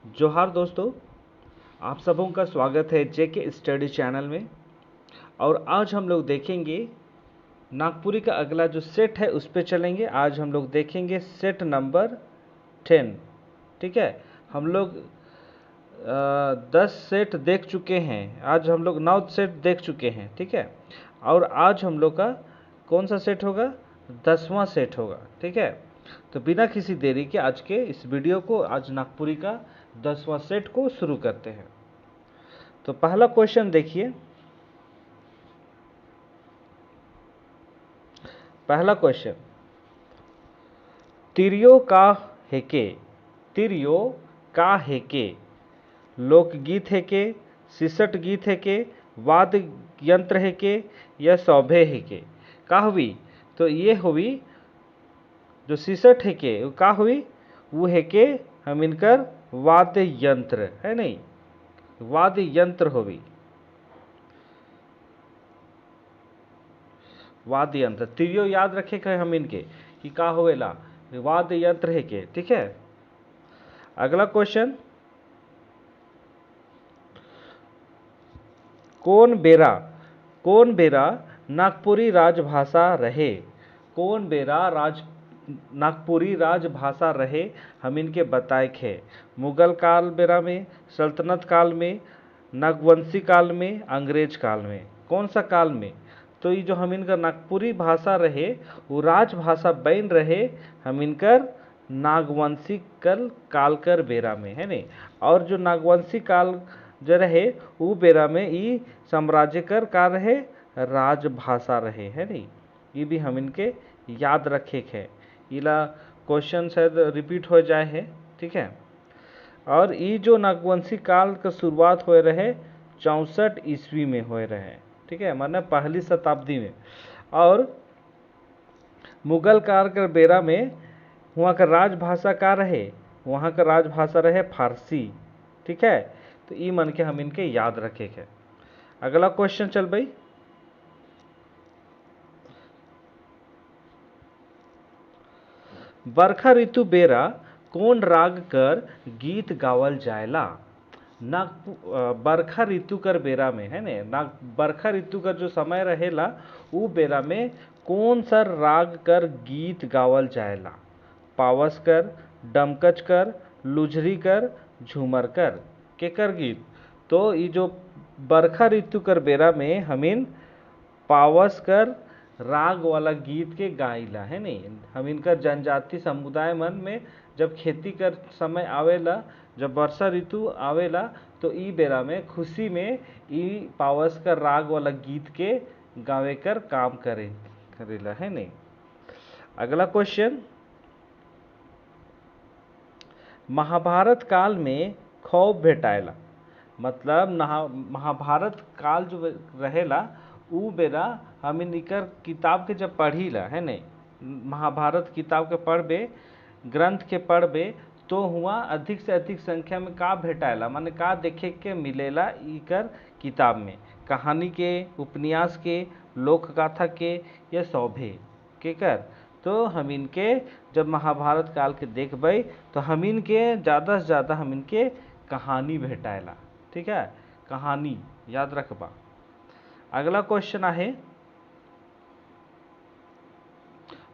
जोहार दोस्तों, आप सबों का स्वागत है जेके स्टडी चैनल में। और आज हम लोग देखेंगे नागपुरी का अगला जो सेट है उस पे चलेंगे। आज हम लोग देखेंगे सेट नंबर 10। ठीक है, हम लोग 10 सेट देख चुके हैं। आज हम लोग 9 सेट देख चुके हैं। ठीक है, और आज हम लोग का कौन सा सेट होगा? 10वां सेट होगा। ठीक है, तो बिना किसी देरी के आज के इस वीडियो को, आज नागपुरी का 10वां सेट को शुरू करते हैं। तो पहला क्वेश्चन देखिए। पहला क्वेश्चन, तिरियो का हेके। तिरियो का हेके लोकगीत है के, सिसट गीत है के, वाद्य यंत्र है के, या सौभे है के? का हुई? तो ये हुई जो सिसट है के वो का हुई? वो है के हम इनकर वाद्य यंत्र है, नहीं वाद्य यंत्र होगी। वाद्य यंत्र तिरियो याद रखे के हम इनके कि का होवेला वाद्य यंत्र है के। ठीक है, अगला क्वेश्चन, कौन बेरा नागपुरी राजभाषा रहे? कौन बेरा नागपुरी राजभाषा रहे हम इनके बताए थे। मुगल काल बेरा में, सल्तनत काल में, नागवंशी काल में, अंग्रेज काल में? कौन सा काल में? तो ये जो हम इनका नागपुरी भाषा रहे वो राजभाषा बन रहे हम इनकर नागवंशी कालकर बेरा में, है नहीं। और जो नागवंशी काल जो रहे वो बेरा में ई साम्राज्य कर का रहे राजभाषा रहे, है नहीं। ये भी हम इनके याद रखे है। इला क्वेश्चन शायद रिपीट हो जाए है। ठीक है, और ये जो नागवंशी काल का शुरुआत हो रहे 64 ईस्वी में हो रहे। ठीक है, माने पहली शताब्दी में। और मुगल काल के बेरा में वहाँ का राजभाषा का रहे, वहाँ का राजभाषा रहे फारसी। ठीक है, तो ये मन के हम इनके याद रखे है। अगला क्वेश्चन चल भाई। बरखा ऋतु बेरा कौन राग कर गीत गावल जायला? बरखा ऋतु कर बेरा में, है ना, बरखा ऋतु का जो समय रहेला वो बेरा में कौन सा राग कर गीत गावल जायला? पावस कर, डमकच कर, लुझरी कर, झूमर कर? केकर गीत? तो ये जो बरखा ऋतु कर बेरा में हमिन पावस कर राग वाला गीत के गाइला, है नहीं। हम इनका जनजाति समुदाय मन में जब खेती कर समय आवेला, जब वर्षा ऋतु आवेला, तो ई बेरा में खुशी में ई पावस कर राग वाला गीत के गावे कर काम करेला, है नहीं। अगला क्वेश्चन, महाभारत काल में खौफ भेटायला। मतलब महाभारत काल जो रहेला उ बेरा हम इनकर किताब के जब पढ़ीला, है नहीं, महाभारत किताब के पढ़बे, ग्रंथ के पढ़बे, तो हुआ अधिक से अधिक संख्या में का भेटायला, माने का देखे के मिलेला इकर किताब में? कहानी के, उपन्यास के, लोक गाथा के, या सौभे के कर? तो हम इनके जब महाभारत काल के देखबे तो हम इनके ज़्यादा से ज़्यादा हम इनके कहानी भेटायला। ठीक है, कहानी याद रखबा। अगला क्वेश्चन आहे,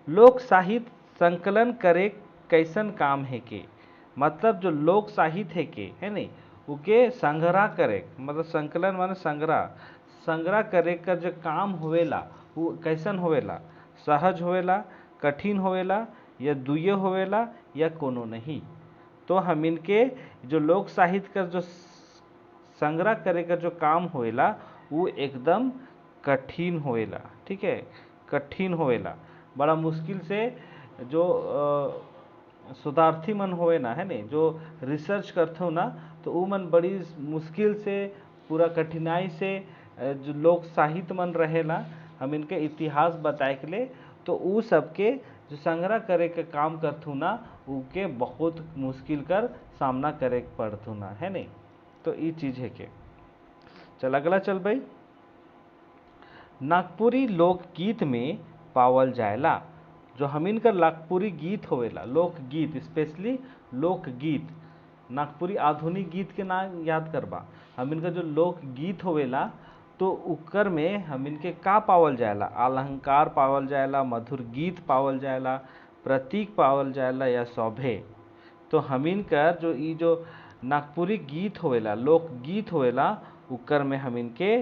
लोक साहित्य संकलन करे कैसन काम है के? मतलब जो लोक साहित्य है के, है नहीं, उके संग्रह करे, मतलब संकलन माने संग्रह करे का जो काम होवेला वो कैसन होवेला? सहज होवेला, कठिन होवेला, या दुये होवेला, या कोनो नहीं? तो हम इनके जो लोक साहित्य का जो संग्रह करे का जो काम होवेला वो एकदम कठिन होवेला। ठीक है, कठिन होवेला, बड़ा मुश्किल से जो शोधार्थी मन होवे ना, है नहीं, जो रिसर्च करते हो ना, तो वो मन बड़ी मुश्किल से, पूरा कठिनाई से जो लोक साहित्य मन रहेला हम इनके इतिहास बताए के लिए, तो वो सबके जो संग्रह करे के काम करथू ना, उके बहुत मुश्किल कर सामना करे पड़थू ना, है नहीं। तो ये चीज़ है के। चल अगला चल भाई, नागपुरी लोकगीत में पावल जायला। जो हम इनका नागपुरी गीत होवेला, लोकगीत, स्पेशली लोकगीत, नागपुरी आधुनिक गीत के नाम याद करबा। हम इनका जो लोक गीत होवेला तो उकर में हम इनके का पावल जाएला, अलंकार पावल जाएला, मधुर गीत पावल जाएला, प्रतीक पावल जाएला या सौभे। तो हम इनकर जो ई जो नागपुरी गीत होवेला, लोक गीत होवेला, उकर में हम इनके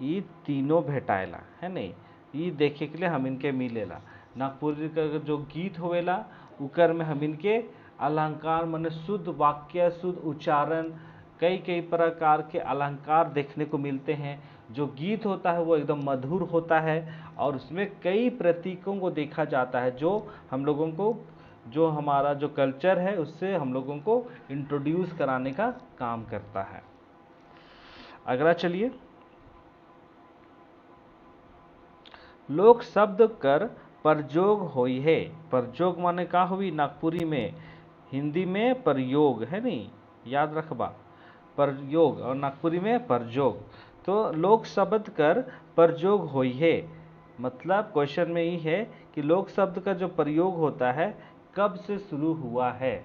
ई तीनों भेटाएला, है नहीं। ई देखे के लिए हम इनके मिलेला। नागपुरी का जो गीत होवेला उकर में हम इनके अलंकार माने शुद्ध वाक्य, शुद्ध उच्चारण, कई कई प्रकार के अलंकार देखने को मिलते हैं। जो गीत होता है वो एकदम मधुर होता है और उसमें कई प्रतीकों को देखा जाता है, जो हम लोगों को, जो हमारा जो कल्चर है उससे हम लोगों को इंट्रोड्यूस कराने का काम करता है। अगला चलिए, लोक शब्द कर प्रयोग होई है। प्रयोग माने का हुई नागपुरी में, हिंदी में प्रयोग, है नहीं, याद रखबा, प्रयोग और नागपुरी में प्रयोग। तो लोक शब्द कर प्रयोग होई है, मतलब क्वेश्चन में ये है कि लोक शब्द का जो प्रयोग होता है कब से शुरू हुआ है।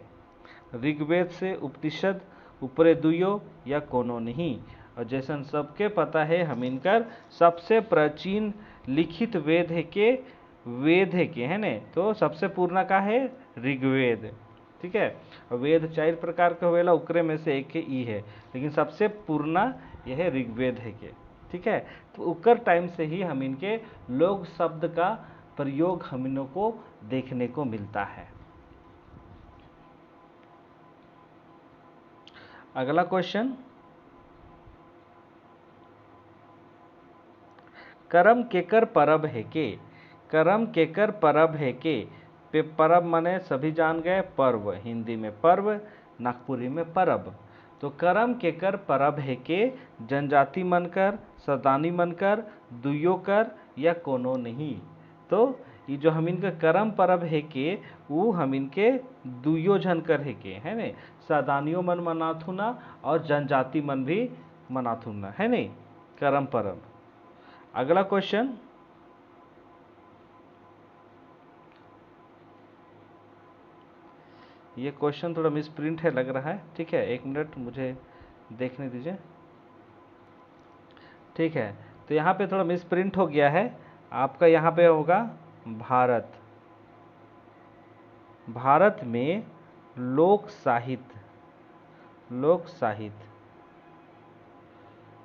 ऋग्वेद से, उपनिषद, ऊपरे दुयो या कोनो नहीं। और जैसन सबके पता है हम इनकर सबसे प्राचीन लिखित वेद है के, है ने, तो सबसे पुराना का है ऋग्वेद। ठीक है, वेद 4 प्रकार के होवेला, उकरे में से एक ई है, लेकिन सबसे पुराना यह है ऋग्वेद है के। ठीक है, तो उकर टाइम से ही हम इनके लोक शब्द का प्रयोग हम इनों को देखने को मिलता है। अगला क्वेश्चन, करम केकर परब है के। करम केकर परब है के, परब माने सभी जान गए पर्व, हिंदी में पर्व, नागपुरी में परब। तो करम केकर परब है के, जनजाति मनकर, सदानी मनकर, दुयो कर या कोनो नहीं। तो ये जो हम इनका करम परब है के, वो हम इनके दुयो जन कर है के, है ने, सदानियों मन मनाथुना और जनजाति मन भी मनाथुना, है नहीं, करम परब। अगला क्वेश्चन, ये क्वेश्चन थोड़ा मिस प्रिंट है लग रहा है। ठीक है, 1 मिनट मुझे देखने दीजिए। ठीक है, तो यहाँ पे थोड़ा मिस प्रिंट हो गया है, आपका यहाँ पे होगा भारत। भारत में लोक साहित्य, लोक साहित्य।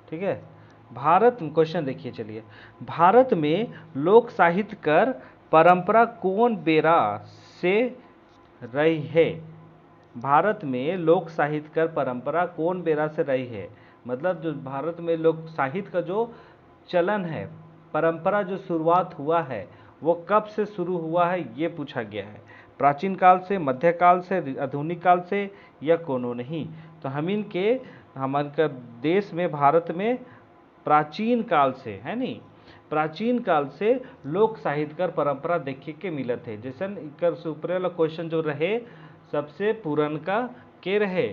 ठीक है, भारत में क्वेश्चन देखिए, चलिए, भारत में लोक साहित्य कर परंपरा कौन बेरा से रही है। भारत में लोक साहित्य कर परंपरा कौन बेरा से रही है, मतलब जो भारत में लोक साहित्य का जो चलन है, परंपरा जो शुरुआत हुआ है, वो कब से शुरू हुआ है, ये पूछा गया है। प्राचीन काल से, मध्यकाल से, आधुनिक काल से या कोनो नहीं। तो हम इनके हमारे देश में, भारत में प्राचीन काल से, है नहीं, प्राचीन काल से लोक साहित्य कर परंपरा देखे के मिलत है। जैसे इकर से ऊपर वाला क्वेश्चन जो रहे, सबसे पुरनका के रहे,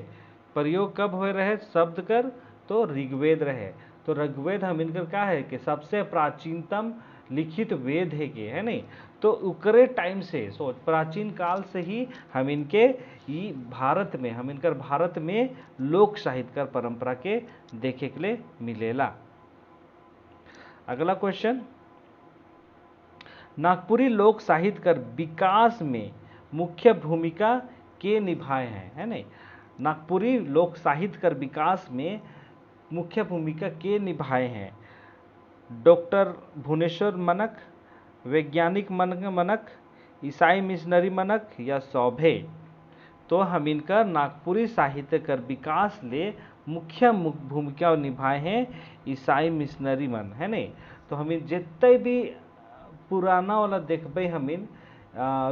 प्रयोग कब हुए रहे शब्द कर, तो ऋग्वेद रहे। तो ऋग्वेद हम इनकर क्या है कि सबसे प्राचीनतम लिखित वेद है के, है नहीं। तो उकरे टाइम से, सोच, प्राचीन काल से ही हम इनके भारत में, हम इनकर भारत में लोक साहित्य कर परंपरा के देखे के लिए मिलेला। अगला क्वेश्चन, नागपुरी लोक साहित्य कर विकास में मुख्य भूमिका के निभाए हैं, है नहीं। नागपुरी लोक साहित्य कर विकास में मुख्य भूमिका के निभाए हैं। डॉक्टर भुवनेश्वर मनक, वैज्ञानिक मनक, ईसाई मिशनरी मनक या सौभे। तो हम इनका नागपुरी साहित्य कर विकास ले मुख्य भूमिका निभाए हैं ईसाई मिशनरी मन, है नहीं। तो हम जितने भी पुराना वाला देखबे, हम इन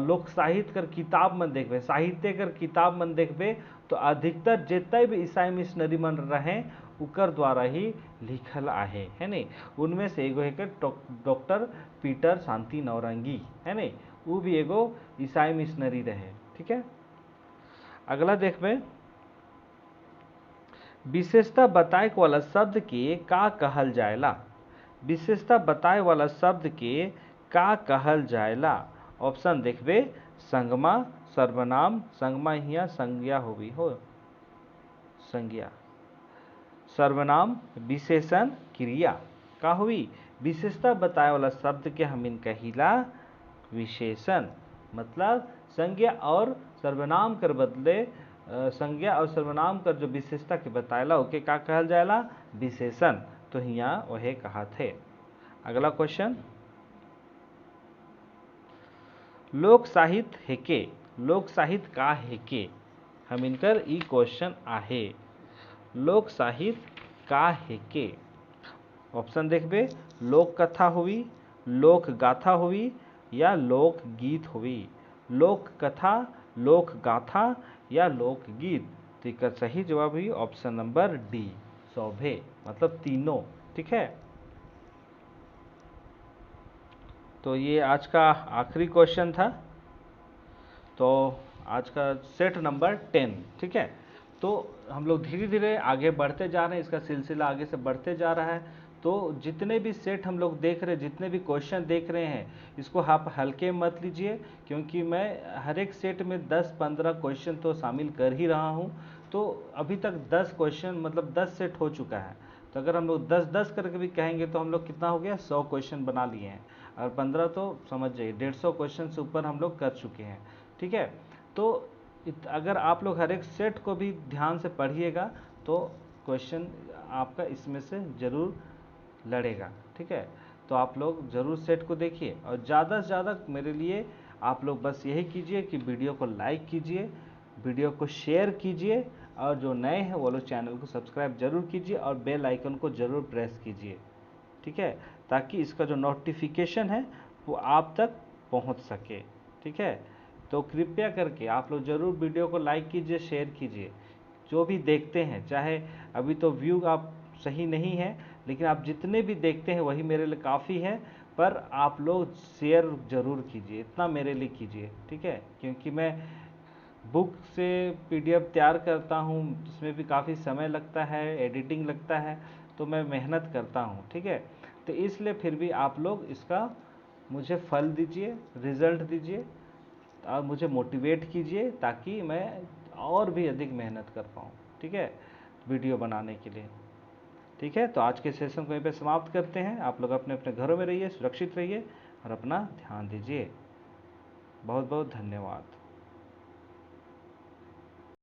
लोक साहित्य कर किताब मन देखबे, साहित्य कर किताब मन देखबे, तो अधिकतर जितने भी ईसाई मिशनरी मन रहे उकर द्वारा ही लिखल आहे, है नहीं। उनमें से एगो है डॉक्टर पीटर शांति नौरंगी, है नहीं, वो भी एगो ईसाई मिशनरी रहे। ठीक है, अगला देखबे, विशेषता बताए वाला शब्द के का कहल जाएला। विशेषता बताए वाला शब्द के का कहल जाएला। ऑप्शन देखबे, संगमा, सर्वनाम, संगमा हिया संज्ञा होवी हो। संज्ञा। सर्वनाम विशेषण क्रिया का हुई विशेषता बताए वाला शब्द के हमिन कहिला विशेषण। मतलब संज्ञा और सर्वनाम कर बदले संज्ञा और सर्वनाम कर जो विशेषता के बताएला ओके का कहल जाएला विशेषण। तो यहाँ वह कहा थे। अगला क्वेश्चन, लोक साहित्य हेके। लोक साहित्य का हेके हम इनकर ई क्वेश्चन आहे। लोक साहित्य का हेके ऑप्शन देखबे, लोक कथा हुई, लोक गाथा हुई या लोक गीत हुई। लोक कथा, लोक गाथा या लोक गीत। तो इसका सही जवाब हुई ऑप्शन नंबर डी, सौभे, मतलब तीनों। ठीक है, तो ये आज का आखिरी क्वेश्चन था। तो आज का सेट नंबर 10। ठीक है, तो हम लोग धीरे धीरे आगे बढ़ते जा रहे हैं, इसका सिलसिला आगे से बढ़ते जा रहा है। तो जितने भी सेट हम लोग देख रहे हैं, जितने भी क्वेश्चन देख रहे हैं, इसको आप हल्के मत लीजिए, क्योंकि मैं हर एक सेट में 10-15 क्वेश्चन तो शामिल कर ही रहा हूँ। तो अभी तक 10 क्वेश्चन मतलब 10 सेट हो चुका है। तो अगर हम लोग 10-10 करके भी कहेंगे तो हम लोग कितना हो गया, 100 क्वेश्चन बना लिए हैं। और 15 तो समझ जाइए 150 क्वेश्चन से ऊपर हम लोग कर चुके हैं। ठीक है, तो अगर आप लोग हर एक सेट को भी ध्यान से पढ़िएगा तो क्वेश्चन आपका इसमें से ज़रूर लड़ेगा। ठीक है, तो आप लोग ज़रूर सेट को देखिए और ज़्यादा से ज़्यादा मेरे लिए आप लोग बस यही कीजिए कि वीडियो को लाइक कीजिए, वीडियो को शेयर कीजिए, और जो नए हैं वो लोग चैनल को सब्सक्राइब जरूर कीजिए और बेल आइकन को ज़रूर प्रेस कीजिए। ठीक है, ताकि इसका जो नोटिफिकेशन है वो आप तक पहुंच सके। ठीक है, तो कृपया करके आप लोग ज़रूर वीडियो को लाइक कीजिए, शेयर कीजिए। जो भी देखते हैं, चाहे अभी तो व्यू आप सही नहीं है, लेकिन आप जितने भी देखते हैं वही मेरे लिए काफ़ी है, पर आप लोग शेयर ज़रूर कीजिए, इतना मेरे लिए कीजिए। ठीक है, क्योंकि मैं बुक से पीडीएफ तैयार करता हूँ, जिसमें भी काफ़ी समय लगता है, एडिटिंग लगता है, तो मैं मेहनत करता हूँ। ठीक है, तो इसलिए फिर भी आप लोग इसका मुझे फल दीजिए, रिज़ल्ट दीजिए और मुझे मोटिवेट कीजिए, ताकि मैं और भी अधिक मेहनत कर पाऊँ। ठीक है, वीडियो बनाने के लिए। ठीक है, तो आज के सेशन को यहीं पे समाप्त करते हैं। आप लोग अपने अपने घरों में रहिए, सुरक्षित रहिए और अपना ध्यान दीजिए। बहुत बहुत धन्यवाद।